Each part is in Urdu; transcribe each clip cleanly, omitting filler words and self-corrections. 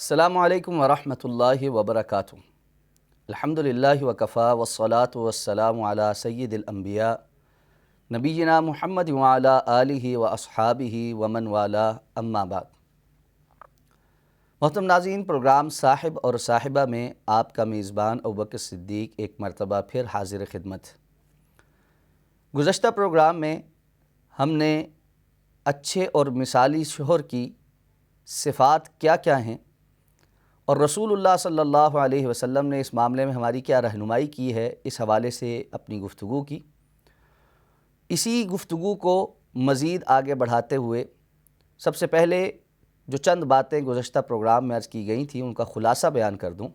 السلام علیکم ورحمۃ اللہ وبرکاتہ۔ الحمدللہ وکفا والصلاة والسلام علی سید الانبیاء نبینا محمد وعلی آلہ واصحابہ ومن والا، اما بعد۔ محترم ناظرین، پروگرام صاحب اور صاحبہ میں آپ کا میزبان ابوبکر صدیق ایک مرتبہ پھر حاضر خدمت۔ گزشتہ پروگرام میں ہم نے اچھے اور مثالی شوہر کی صفات کیا کیا ہیں اور رسول اللہ صلی اللہ علیہ وسلم نے اس معاملے میں ہماری کیا رہنمائی کی ہے، اس حوالے سے اپنی گفتگو کی۔ اسی گفتگو کو مزید آگے بڑھاتے ہوئے سب سے پہلے جو چند باتیں گزشتہ پروگرام میں عرض کی گئی تھیں ان کا خلاصہ بیان کر دوں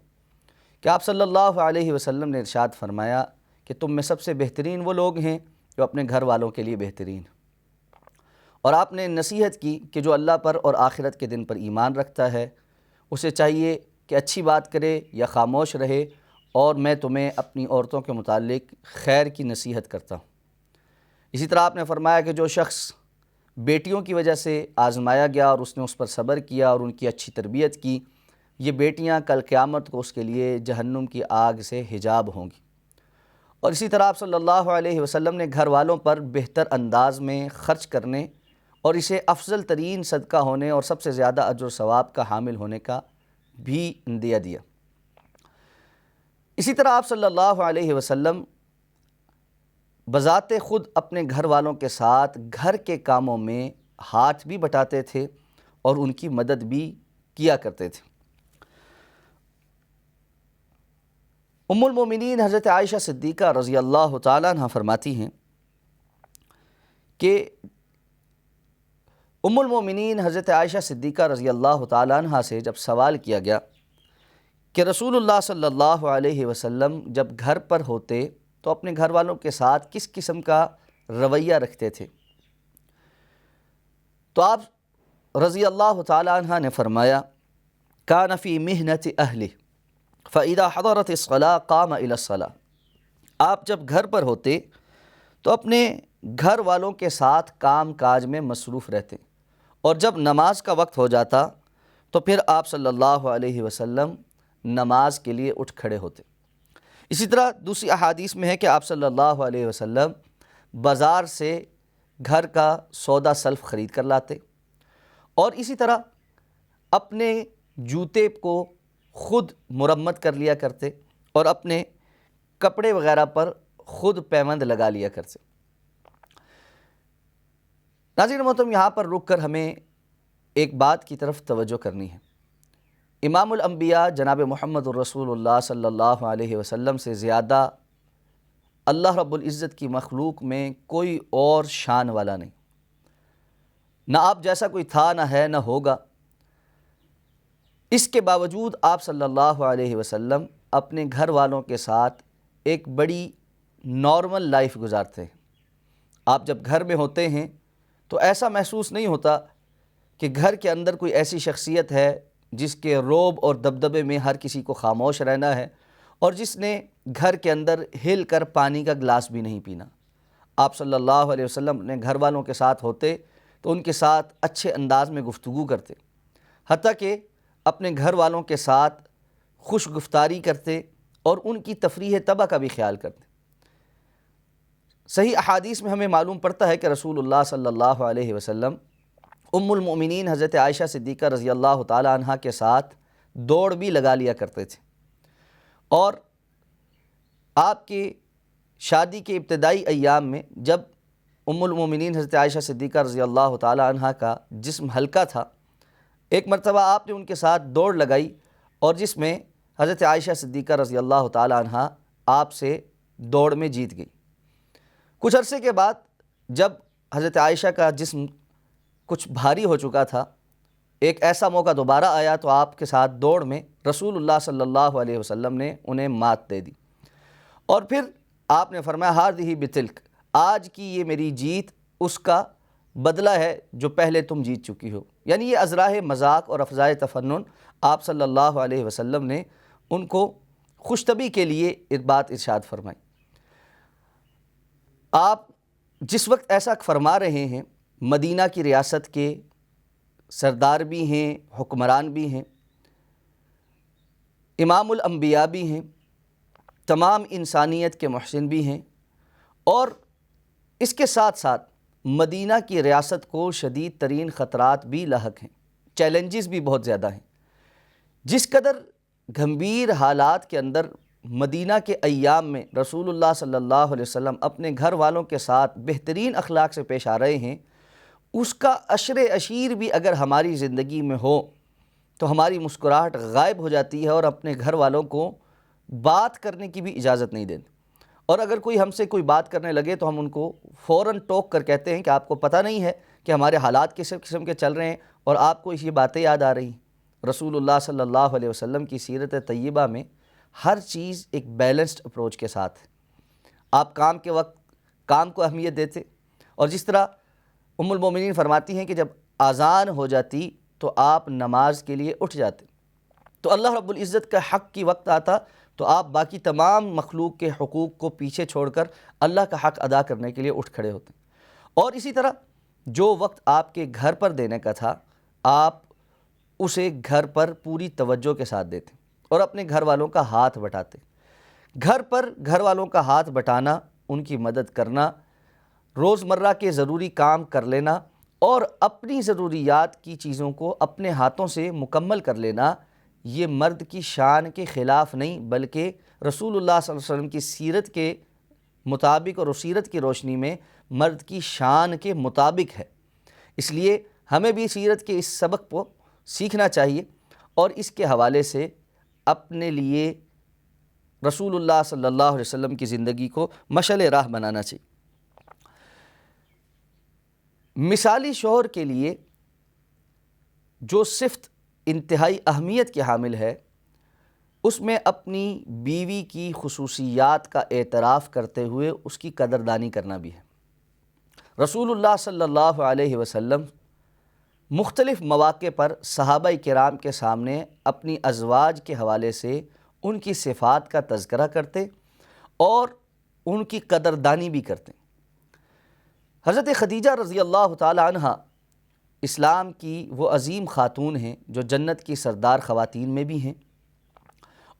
کہ آپ صلی اللہ علیہ وسلم نے ارشاد فرمایا کہ تم میں سب سے بہترین وہ لوگ ہیں جو اپنے گھر والوں کے لیے بہترین، اور آپ نے نصیحت کی کہ جو اللہ پر اور آخرت کے دن پر ایمان رکھتا ہے اسے چاہیے کہ اچھی بات کرے یا خاموش رہے، اور میں تمہیں اپنی عورتوں کے متعلق خیر کی نصیحت کرتا ہوں۔ اسی طرح آپ نے فرمایا کہ جو شخص بیٹیوں کی وجہ سے آزمایا گیا اور اس نے اس پر صبر کیا اور ان کی اچھی تربیت کی، یہ بیٹیاں کل قیامت کو اس کے لیے جہنم کی آگ سے حجاب ہوں گی۔ اور اسی طرح آپ صلی اللہ علیہ وسلم نے گھر والوں پر بہتر انداز میں خرچ کرنے اور اسے افضل ترین صدقہ ہونے اور سب سے زیادہ اجر و ثواب کا حامل ہونے کا بھی عندیہ دیا۔ اسی طرح آپ صلی اللہ علیہ وسلم بذات خود اپنے گھر والوں کے ساتھ گھر کے کاموں میں ہاتھ بھی بٹاتے تھے اور ان کی مدد بھی کیا کرتے تھے۔ ام المومنین حضرت عائشہ صدیقہ رضی اللہ تعالیٰ عنہ فرماتی ہیں کہ ام المومنین حضرت عائشہ صدیقہ رضی اللہ تعالیٰ عنہ سے جب سوال کیا گیا کہ رسول اللہ صلی اللہ علیہ وسلم جب گھر پر ہوتے تو اپنے گھر والوں کے ساتھ کس قسم کا رویہ رکھتے تھے، تو آپ رضی اللہ تعالیٰ عنہ نے فرمایا کان فی محنت اہلہ فاذا حضرت الصلاۃ قام الی الصلاۃ۔ آپ جب گھر پر ہوتے تو اپنے گھر والوں کے ساتھ کام کاج میں مصروف رہتے، اور جب نماز کا وقت ہو جاتا تو پھر آپ صلی اللہ علیہ وسلم نماز کے لیے اٹھ کھڑے ہوتے۔ اسی طرح دوسری احادیث میں ہے کہ آپ صلی اللہ علیہ وسلم بازار سے گھر کا سودا سلف خرید کر لاتے، اور اسی طرح اپنے جوتے کو خود مرمت کر لیا کرتے اور اپنے کپڑے وغیرہ پر خود پیوند لگا لیا کرتے۔ ناظرین محترم، یہاں پر رک کر ہمیں ایک بات کی طرف توجہ کرنی ہے۔ امام الانبیاء جناب محمد الرسول اللہ صلی اللہ علیہ وسلم سے زیادہ اللہ رب العزت کی مخلوق میں کوئی اور شان والا نہیں، نہ آپ جیسا کوئی تھا، نہ ہے، نہ ہوگا۔ اس کے باوجود آپ صلی اللہ علیہ وسلم اپنے گھر والوں کے ساتھ ایک بڑی نارمل لائف گزارتے ہیں۔ آپ جب گھر میں ہوتے ہیں تو ایسا محسوس نہیں ہوتا کہ گھر کے اندر کوئی ایسی شخصیت ہے جس کے رعب اور دبدبے میں ہر کسی کو خاموش رہنا ہے اور جس نے گھر کے اندر ہل کر پانی کا گلاس بھی نہیں پینا۔ آپ صلی اللہ علیہ وسلم اپنے گھر والوں کے ساتھ ہوتے تو ان کے ساتھ اچھے انداز میں گفتگو کرتے، حتیٰ کہ اپنے گھر والوں کے ساتھ خوش گفتاری کرتے اور ان کی تفریح طبع کا بھی خیال کرتے۔ صحیح احادیث میں ہمیں معلوم پڑتا ہے کہ رسول اللہ صلی اللہ علیہ وسلم ام المؤمنین حضرت عائشہ صدیقہ رضی اللہ تعالی عنہ کے ساتھ دوڑ بھی لگا لیا کرتے تھے، اور آپ کی شادی کے ابتدائی ایام میں جب ام المؤمنین حضرت عائشہ صدیقہ رضی اللہ تعالی عنہ کا جسم ہلکا تھا، ایک مرتبہ آپ نے ان کے ساتھ دوڑ لگائی اور جس میں حضرت عائشہ صدیقہ رضی اللہ تعالی عنہ آپ سے دوڑ میں جیت گئی۔ کچھ عرصے کے بعد جب حضرت عائشہ کا جسم کچھ بھاری ہو چکا تھا، ایک ایسا موقع دوبارہ آیا تو آپ کے ساتھ دوڑ میں رسول اللہ صلی اللہ علیہ وسلم نے انہیں مات دے دی، اور پھر آپ نے فرمایا ہذہ بتلک، آج کی یہ میری جیت اس کا بدلہ ہے جو پہلے تم جیت چکی ہو۔ یعنی یہ ازراہ مذاق اور افزائے تفنن آپ صلی اللہ علیہ وسلم نے ان کو خوشطبی کے لیے ایک بات ارشاد فرمائی۔ آپ جس وقت ایسا فرما رہے ہیں، مدینہ کی ریاست کے سردار بھی ہیں، حکمران بھی ہیں، امام الانبیاء بھی ہیں، تمام انسانیت کے محسن بھی ہیں، اور اس کے ساتھ ساتھ مدینہ کی ریاست کو شدید ترین خطرات بھی لاحق ہیں، چیلنجز بھی بہت زیادہ ہیں۔ جس قدر گھمبیر حالات کے اندر مدینہ کے ایام میں رسول اللہ صلی اللہ علیہ وسلم اپنے گھر والوں کے ساتھ بہترین اخلاق سے پیش آ رہے ہیں، اس کا عشر عشیر بھی اگر ہماری زندگی میں ہو تو ہماری مسکراہٹ غائب ہو جاتی ہے، اور اپنے گھر والوں کو بات کرنے کی بھی اجازت نہیں دیتے، اور اگر کوئی ہم سے کوئی بات کرنے لگے تو ہم ان کو فوراً ٹوک کر کہتے ہیں کہ آپ کو پتہ نہیں ہے کہ ہمارے حالات کس قسم کے چل رہے ہیں اور آپ کو یہ باتیں یاد آ رہی ہیں۔ رسول اللہ صلی اللہ علیہ وسلم کی سیرت طیبہ میں ہر چیز ایک بیلنسڈ اپروچ کے ساتھ ہے۔ آپ کام کے وقت کام کو اہمیت دیتے، اور جس طرح ام المومنین فرماتی ہیں کہ جب اذان ہو جاتی تو آپ نماز کے لیے اٹھ جاتے، تو اللہ رب العزت کا حق کی وقت آتا تو آپ باقی تمام مخلوق کے حقوق کو پیچھے چھوڑ کر اللہ کا حق ادا کرنے کے لیے اٹھ کھڑے ہوتے ہیں۔ اور اسی طرح جو وقت آپ کے گھر پر دینے کا تھا، آپ اسے گھر پر پوری توجہ کے ساتھ دیتے اور اپنے گھر والوں کا ہاتھ بٹاتے۔ گھر پر گھر والوں کا ہاتھ بٹانا، ان کی مدد کرنا، روزمرہ کے ضروری کام کر لینا اور اپنی ضروریات کی چیزوں کو اپنے ہاتھوں سے مکمل کر لینا، یہ مرد کی شان کے خلاف نہیں بلکہ رسول اللہ صلی اللہ علیہ وسلم کی سیرت کے مطابق اور سیرت کی روشنی میں مرد کی شان کے مطابق ہے۔ اس لیے ہمیں بھی سیرت کے اس سبق کو سیکھنا چاہیے اور اس کے حوالے سے اپنے لیے رسول اللہ صلی اللہ علیہ وسلم کی زندگی کو مشعل راہ بنانا چاہیے۔ مثالی شوہر کے لیے جو صفت انتہائی اہمیت کی حامل ہے، اس میں اپنی بیوی کی خصوصیات کا اعتراف کرتے ہوئے اس کی قدردانی کرنا بھی ہے۔ رسول اللہ صلی اللہ علیہ وسلم مختلف مواقع پر صحابہ کرام کے سامنے اپنی ازواج کے حوالے سے ان کی صفات کا تذکرہ کرتے اور ان کی قدردانی بھی کرتے۔ حضرت خدیجہ رضی اللہ تعالی عنہ اسلام کی وہ عظیم خاتون ہیں جو جنت کی سردار خواتین میں بھی ہیں،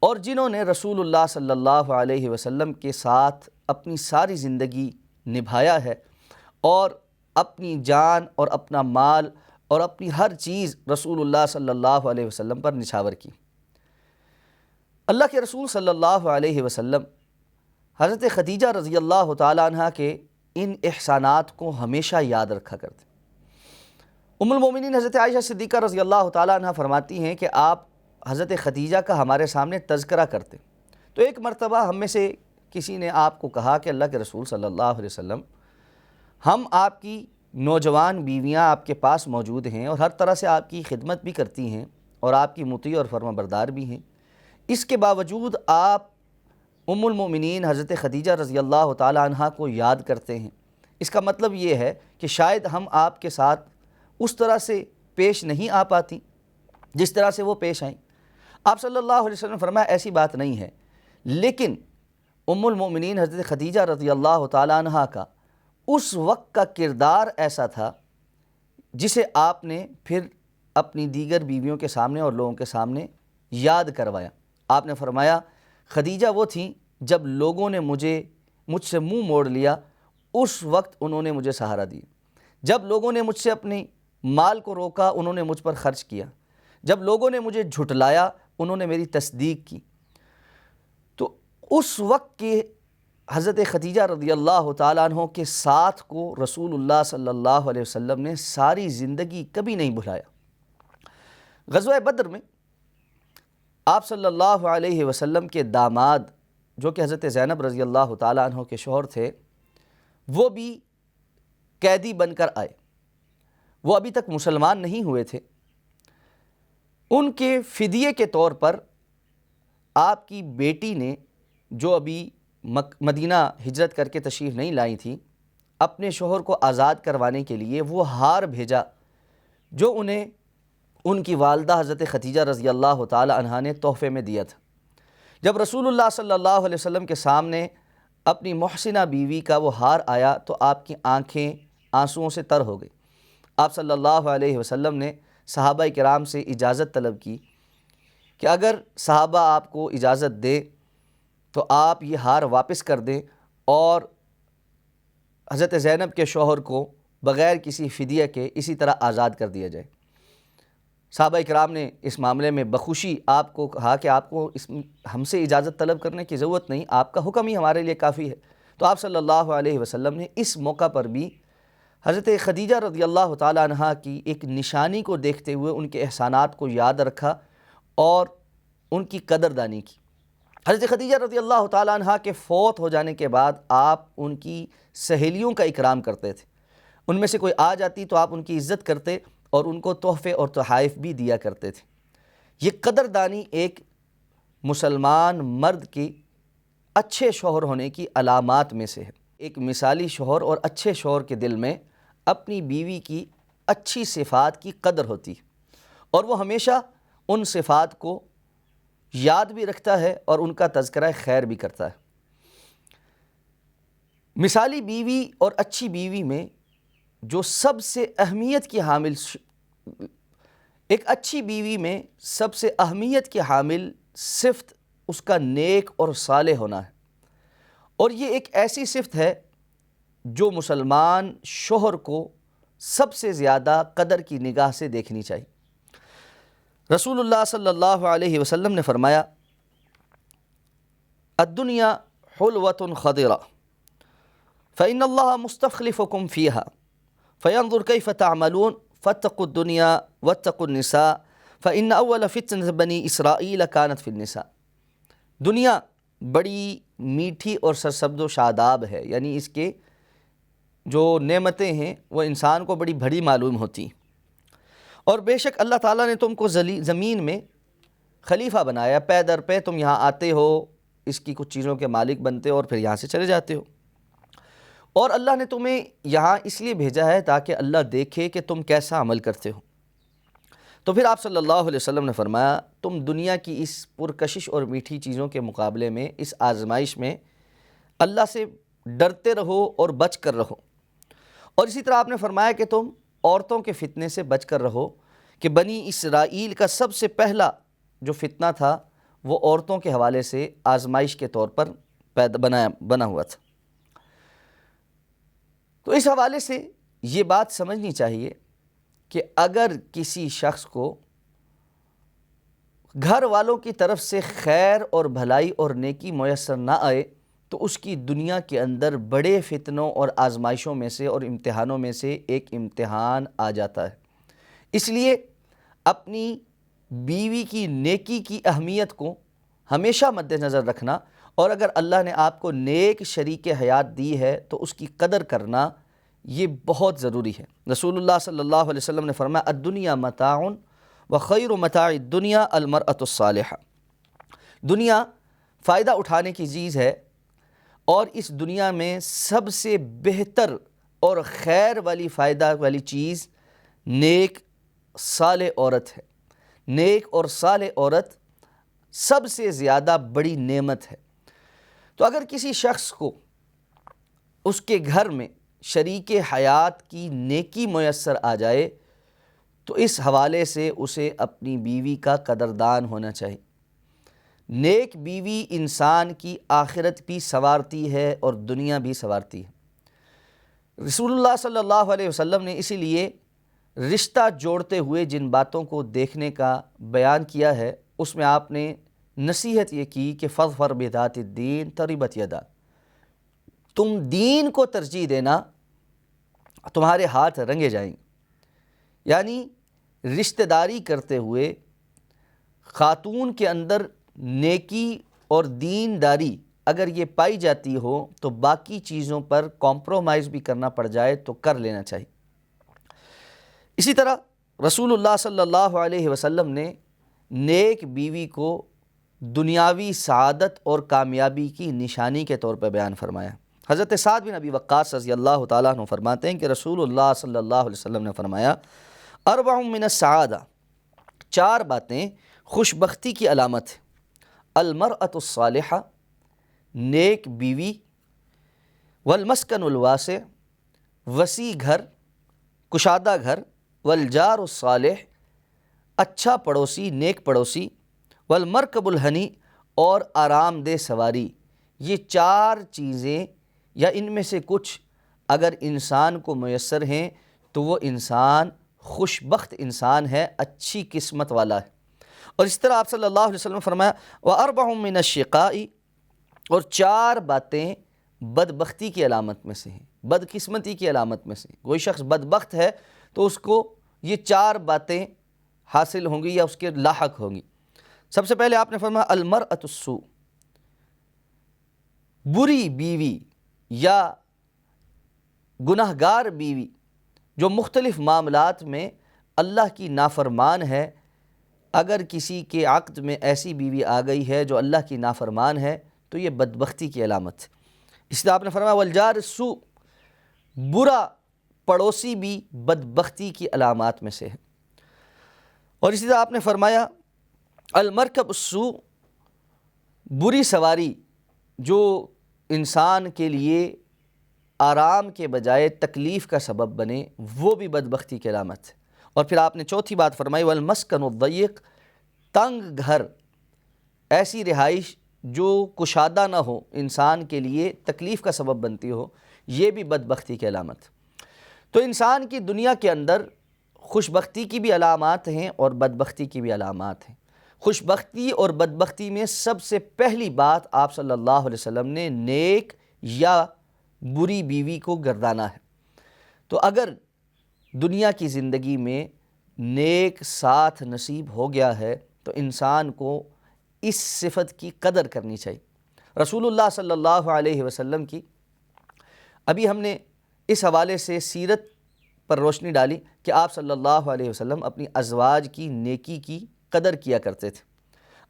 اور جنہوں نے رسول اللہ صلی اللہ علیہ وسلم کے ساتھ اپنی ساری زندگی نبھایا ہے اور اپنی جان اور اپنا مال اور اپنی ہر چیز رسول اللہ صلی اللہ علیہ وسلم پر نچھاور کی۔ اللہ کے رسول صلی اللہ علیہ وسلم حضرت خدیجہ رضی اللہ تعالی عنہ کے ان احسانات کو ہمیشہ یاد رکھا کرتے۔ ام المومنین حضرت عائشہ صدیقہ رضی اللہ تعالی عنہ فرماتی ہیں کہ آپ حضرت خدیجہ کا ہمارے سامنے تذکرہ کرتے، تو ایک مرتبہ ہم میں سے کسی نے آپ کو کہا کہ اللہ کے رسول صلی اللہ علیہ وسلم، ہم آپ کی نوجوان بیویاں آپ کے پاس موجود ہیں اور ہر طرح سے آپ کی خدمت بھی کرتی ہیں اور آپ کی مطیع اور فرما بردار بھی ہیں، اس کے باوجود آپ ام المومنین حضرت خدیجہ رضی اللہ تعالی عنہ کو یاد کرتے ہیں۔ اس کا مطلب یہ ہے کہ شاید ہم آپ کے ساتھ اس طرح سے پیش نہیں آ پاتی جس طرح سے وہ پیش آئیں۔ آپ صلی اللہ علیہ وسلم فرمایا ایسی بات نہیں ہے، لیکن ام المومنین حضرت خدیجہ رضی اللہ تعالی عنہ کا اس وقت کا کردار ایسا تھا جسے آپ نے پھر اپنی دیگر بیویوں کے سامنے اور لوگوں کے سامنے یاد کروایا۔ آپ نے فرمایا خدیجہ وہ تھیں جب لوگوں نے مجھ سے منہ موڑ لیا، اس وقت انہوں نے مجھے سہارا دیا۔ جب لوگوں نے مجھ سے اپنی مال کو روکا، انہوں نے مجھ پر خرچ کیا۔ جب لوگوں نے مجھے جھٹلایا، انہوں نے میری تصدیق کی۔ تو اس وقت کے حضرت خدیجہ رضی اللہ تعالیٰ عنہ کے ساتھ کو رسول اللہ صلی اللہ علیہ وسلم نے ساری زندگی کبھی نہیں بھلایا۔ غزوہ بدر میں آپ صلی اللہ علیہ وسلم کے داماد جو کہ حضرت زینب رضی اللہ تعالیٰ عنہ کے شوہر تھے، وہ بھی قیدی بن کر آئے۔ وہ ابھی تک مسلمان نہیں ہوئے تھے۔ ان کے فدیے کے طور پر آپ کی بیٹی نے، جو ابھی مدینہ ہجرت کر کے تشریف نہیں لائی تھی، اپنے شوہر کو آزاد کروانے کے لیے وہ ہار بھیجا جو انہیں ان کی والدہ حضرت خدیجہ رضی اللہ تعالی عنہا نے تحفے میں دیا تھا۔ جب رسول اللہ صلی اللہ علیہ وسلم کے سامنے اپنی محسنہ بیوی کا وہ ہار آیا تو آپ کی آنکھیں آنسوؤں سے تر ہو گئی۔ آپ صلی اللہ علیہ وسلم نے صحابہ کرام سے اجازت طلب کی کہ اگر صحابہ آپ کو اجازت دے تو آپ یہ ہار واپس کر دیں اور حضرت زینب کے شوہر کو بغیر کسی فدیہ کے اسی طرح آزاد کر دیا جائے۔ صحابہ اکرام نے اس معاملے میں بخوشی آپ کو کہا کہ آپ کو ہم سے اجازت طلب کرنے کی ضرورت نہیں، آپ کا حکم ہی ہمارے لیے کافی ہے۔ تو آپ صلی اللہ علیہ وسلم نے اس موقع پر بھی حضرت خدیجہ رضی اللہ تعالی عنہ کی ایک نشانی کو دیکھتے ہوئے ان کے احسانات کو یاد رکھا اور ان کی قدردانی کی۔ حضرت خدیجہ رضی اللہ تعالی عنہ کے فوت ہو جانے کے بعد آپ ان کی سہیلیوں کا اکرام کرتے تھے، ان میں سے کوئی آ جاتی تو آپ ان کی عزت کرتے اور ان کو تحفے اور تحائف بھی دیا کرتے تھے۔ یہ قدردانی ایک مسلمان مرد کی اچھے شوہر ہونے کی علامات میں سے ہے۔ ایک مثالی شوہر اور اچھے شوہر کے دل میں اپنی بیوی کی اچھی صفات کی قدر ہوتی ہے اور وہ ہمیشہ ان صفات کو یاد بھی رکھتا ہے اور ان کا تذکرہ خیر بھی کرتا ہے۔ مثالی بیوی اور اچھی بیوی میں جو سب سے اہمیت کی حامل ایک اچھی بیوی میں سب سے اہمیت کی حامل صفت اس کا نیک اور صالح ہونا ہے، اور یہ ایک ایسی صفت ہے جو مسلمان شوہر کو سب سے زیادہ قدر کی نگاہ سے دیکھنی چاہیے۔ رسول اللہ صلی اللہ علیہ وسلم نے فرمایا، الدنیا حلوۃ خضرہ فإن اللہ مستخلفکم فیہا فینظر کیف تعملون فاتقوا الدنیا واتقوا النساء فإن اول فتنة بنی اسرائیل کانت فی النساء۔ دنیا بڑی میٹھی اور سرسبز و شاداب ہے، یعنی اس کے جو نعمتیں ہیں وہ انسان کو بڑی بڑی معلوم ہوتی ہیں، اور بے شک اللہ تعالیٰ نے تم کو زمین میں خلیفہ بنایا، پے در پے تم یہاں آتے ہو، اس کی کچھ چیزوں کے مالک بنتے ہو اور پھر یہاں سے چلے جاتے ہو، اور اللہ نے تمہیں یہاں اس لیے بھیجا ہے تاکہ اللہ دیکھے کہ تم کیسا عمل کرتے ہو۔ تو پھر آپ صلی اللہ علیہ وسلم نے فرمایا، تم دنیا کی اس پرکشش اور میٹھی چیزوں کے مقابلے میں اس آزمائش میں اللہ سے ڈرتے رہو اور بچ کر رہو، اور اسی طرح آپ نے فرمایا کہ تم عورتوں کے فتنے سے بچ کر رہو، کہ بنی اسرائیل کا سب سے پہلا جو فتنہ تھا وہ عورتوں کے حوالے سے آزمائش کے طور پر بنا ہوا تھا۔ تو اس حوالے سے یہ بات سمجھنی چاہیے کہ اگر کسی شخص کو گھر والوں کی طرف سے خیر اور بھلائی اور نیکی میسر نہ آئے تو اس کی دنیا کے اندر بڑے فتنوں اور آزمائشوں میں سے اور امتحانوں میں سے ایک امتحان آ جاتا ہے۔ اس لیے اپنی بیوی کی نیکی کی اہمیت کو ہمیشہ مد نظر رکھنا، اور اگر اللہ نے آپ کو نیک شریک حیات دی ہے تو اس کی قدر کرنا یہ بہت ضروری ہے۔ رسول اللہ صلی اللہ علیہ وسلم نے فرمایا، الدنیا متاع وخیر متاع الدنیا المرأة الصالحہ۔ دنیا فائدہ اٹھانے کی چیز ہے، اور اس دنیا میں سب سے بہتر اور خیر والی فائدہ والی چیز نیک صالح عورت ہے۔ نیک اور صالح عورت سب سے زیادہ بڑی نعمت ہے۔ تو اگر کسی شخص کو اس کے گھر میں شریک حیات کی نیکی میسر آ جائے تو اس حوالے سے اسے اپنی بیوی کا قدردان ہونا چاہیے۔ نیک بیوی انسان کی آخرت بھی سنوارتی ہے اور دنیا بھی سنوارتی ہے۔ رسول اللہ صلی اللہ علیہ وسلم نے اسی لیے رشتہ جوڑتے ہوئے جن باتوں کو دیکھنے کا بیان کیا ہے اس میں آپ نے نصیحت یہ کی کہ فاظفر بذات الدین تربت یدا، تم دین کو ترجیح دینا، تمہارے ہاتھ رنگے جائیں گے۔ یعنی رشتہ داری کرتے ہوئے خاتون کے اندر نیکی اور دینداری اگر یہ پائی جاتی ہو تو باقی چیزوں پر کمپرومائز بھی کرنا پڑ جائے تو کر لینا چاہیے۔ اسی طرح رسول اللہ صلی اللہ علیہ وسلم نے نیک بیوی کو دنیاوی سعادت اور کامیابی کی نشانی کے طور پر بیان فرمایا۔ حضرت سعد بن ابی وقاص رضی اللہ تعالیٰ عنہ فرماتے ہیں کہ رسول اللہ صلی اللہ علیہ وسلم نے فرمایا، اربع من السعادہ، چار باتیں خوش بختی کی علامت ہے۔ المرأة الصالحہ، نیک بیوی، والمسکن الواسع، وسیع گھر، کشادہ گھر، والجار الصالح، اچھا پڑوسی، نیک پڑوسی، والمرکب الحنی اور آرام دہ سواری، یہ چار چیزیں یا ان میں سے کچھ اگر انسان کو میسر ہیں تو وہ انسان خوش بخت انسان ہے، اچھی قسمت والا ہے۔ اور اس طرح آپ صلی اللہ علیہ وسلم نے فرمایا وَأَرْبَعٌ مِّنَ الشِّقَاءِ، اور چار باتیں بدبختی کی علامت میں سے ہیں، بدقسمتی کی علامت میں سے ہیں۔ کوئی شخص بدبخت ہے تو اس کو یہ چار باتیں حاصل ہوں گی یا اس کے لاحق ہوں گی۔ سب سے پہلے آپ نے فرمایا المرأۃ السوء، بری بیوی یا گناہگار بیوی جو مختلف معاملات میں اللہ کی نافرمان ہے۔ اگر کسی کے عقد میں ایسی بیوی آ گئی ہے جو اللہ کی نافرمان ہے تو یہ بدبختی کی علامت ہے۔ اس لیے آپ نے فرمایا والجار السوء، برا پڑوسی بھی بدبختی کی علامات میں سے ہے۔ اور اسی طرح آپ نے فرمایا المرکب السوء، بری سواری جو انسان کے لیے آرام کے بجائے تکلیف کا سبب بنے، وہ بھی بدبختی کی علامت ہے۔ اور پھر آپ نے چوتھی بات فرمائی والمسکن الضیق، تنگ گھر، ایسی رہائش جو کشادہ نہ ہو، انسان کے لیے تکلیف کا سبب بنتی ہو، یہ بھی بدبختی کی علامت۔ تو انسان کی دنیا کے اندر خوش بختی کی بھی علامات ہیں اور بدبختی کی بھی علامات ہیں۔ خوش بختی اور بدبختی میں سب سے پہلی بات آپ صلی اللہ علیہ وسلم نے نیک یا بری بیوی کو گردانا ہے۔ تو اگر دنیا کی زندگی میں نیک ساتھ نصیب ہو گیا ہے تو انسان کو اس صفت کی قدر کرنی چاہیے۔ رسول اللہ صلی اللہ علیہ وسلم کی ابھی ہم نے اس حوالے سے سیرت پر روشنی ڈالی کہ آپ صلی اللہ علیہ وسلم اپنی ازواج کی نیکی کی قدر کیا کرتے تھے۔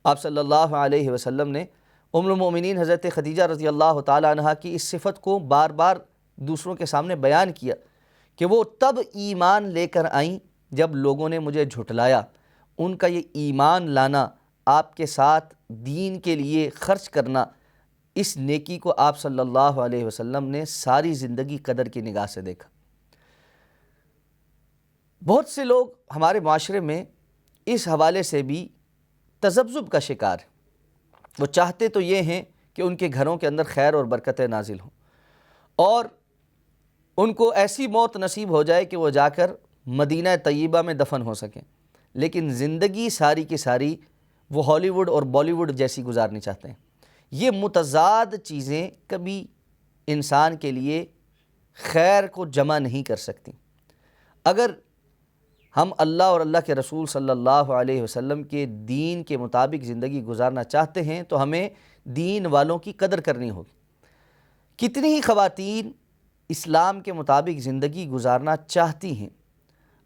آپ صلی اللہ علیہ وسلم نے ام المؤمنین حضرت خدیجہ رضی اللہ تعالی عنہا کی اس صفت کو بار بار دوسروں کے سامنے بیان کیا کہ وہ تب ایمان لے کر آئیں جب لوگوں نے مجھے جھٹلایا۔ ان کا یہ ایمان لانا، آپ کے ساتھ دین کے لیے خرچ کرنا، اس نیکی کو آپ صلی اللہ علیہ وسلم نے ساری زندگی قدر کی نگاہ سے دیکھا۔ بہت سے لوگ ہمارے معاشرے میں اس حوالے سے بھی تذبذب کا شکار ہیں۔ وہ چاہتے تو یہ ہیں کہ ان کے گھروں کے اندر خیر اور برکتیں نازل ہوں اور ان کو ایسی موت نصیب ہو جائے کہ وہ جا کر مدینہ طیبہ میں دفن ہو سکیں، لیکن زندگی ساری کی ساری وہ ہالی ووڈ اور بالی ووڈ جیسی گزارنی چاہتے ہیں۔ یہ متضاد چیزیں کبھی انسان کے لیے خیر کو جمع نہیں کر سکتی۔ اگر ہم اللہ اور اللہ کے رسول صلی اللہ علیہ وسلم کے دین کے مطابق زندگی گزارنا چاہتے ہیں تو ہمیں دین والوں کی قدر کرنی ہوگی۔ کتنی ہی خواتین اسلام کے مطابق زندگی گزارنا چاہتی ہیں،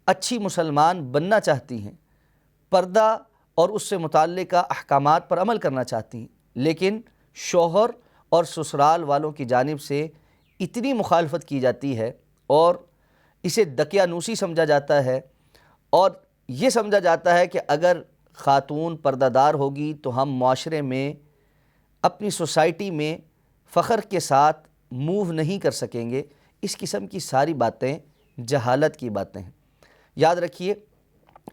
اچھی مسلمان بننا چاہتی ہیں، پردہ اور اس سے متعلقہ احکامات پر عمل کرنا چاہتی ہیں، لیکن شوہر اور سسرال والوں کی جانب سے اتنی مخالفت کی جاتی ہے اور اسے دقیانوسی سمجھا جاتا ہے اور یہ سمجھا جاتا ہے کہ اگر خاتون پردہ دار ہوگی تو ہم معاشرے میں اپنی سوسائٹی میں فخر کے ساتھ موو نہیں کر سکیں گے۔ اس قسم کی ساری باتیں جہالت کی باتیں ہیں۔ یاد رکھیے،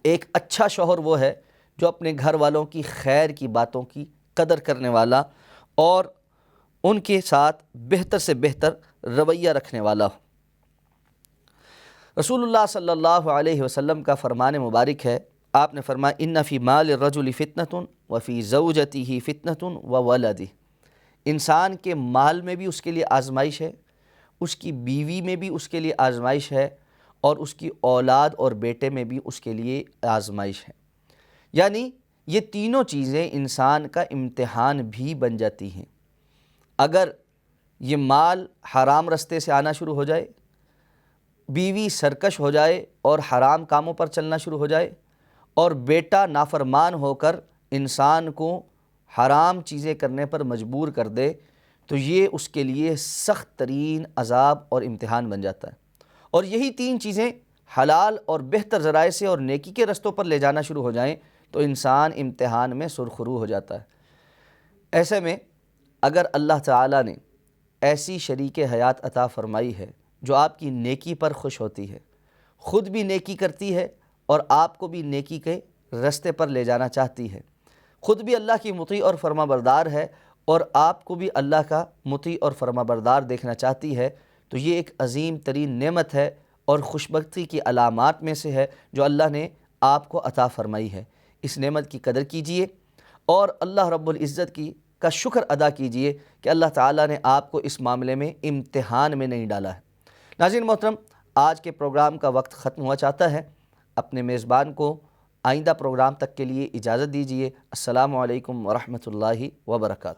ایک اچھا شوہر وہ ہے جو اپنے گھر والوں کی خیر کی باتوں کی قدر کرنے والا اور ان کے ساتھ بہتر سے بہتر رویہ رکھنے والا ہو۔ رسول اللہ صلی اللہ علیہ وسلم کا فرمان مبارک ہے، آپ نے فرمایا ان فی مال الرجل فتنۃ وفی زوجتہ فتنۃ وولدہ، انسان کے مال میں بھی اس کے لیے آزمائش ہے، اس کی بیوی میں بھی اس کے لیے آزمائش ہے اور اس کی اولاد اور بیٹے میں بھی اس کے لیے آزمائش ہے۔ یعنی یہ تینوں چیزیں انسان کا امتحان بھی بن جاتی ہیں۔ اگر یہ مال حرام رستے سے آنا شروع ہو جائے، بیوی سرکش ہو جائے اور حرام کاموں پر چلنا شروع ہو جائے اور بیٹا نافرمان ہو کر انسان کو حرام چیزیں کرنے پر مجبور کر دے تو یہ اس کے لیے سخت ترین عذاب اور امتحان بن جاتا ہے۔ اور یہی تین چیزیں حلال اور بہتر ذرائع سے اور نیکی کے رستوں پر لے جانا شروع ہو جائیں تو انسان امتحان میں سرخرو ہو جاتا ہے۔ ایسے میں اگر اللہ تعالیٰ نے ایسی شریک حیات عطا فرمائی ہے جو آپ کی نیکی پر خوش ہوتی ہے، خود بھی نیکی کرتی ہے اور آپ کو بھی نیکی کے رستے پر لے جانا چاہتی ہے، خود بھی اللہ کی مطیع اور فرما بردار ہے اور آپ کو بھی اللہ کا مطیع اور فرما بردار دیکھنا چاہتی ہے، تو یہ ایک عظیم ترین نعمت ہے اور خوشبختی کی علامات میں سے ہے جو اللہ نے آپ کو عطا فرمائی ہے۔ اس نعمت کی قدر کیجئے اور اللہ رب العزت کا شکر ادا کیجئے کہ اللہ تعالیٰ نے آپ کو اس معاملے میں امتحان میں نہیں ڈالا ہے۔ ناظرین محترم، آج کے پروگرام کا وقت ختم ہوا چاہتا ہے۔ اپنے میزبان کو آئندہ پروگرام تک کے لیے اجازت دیجیے۔ السلام علیکم ورحمۃ اللہ وبرکاتہ۔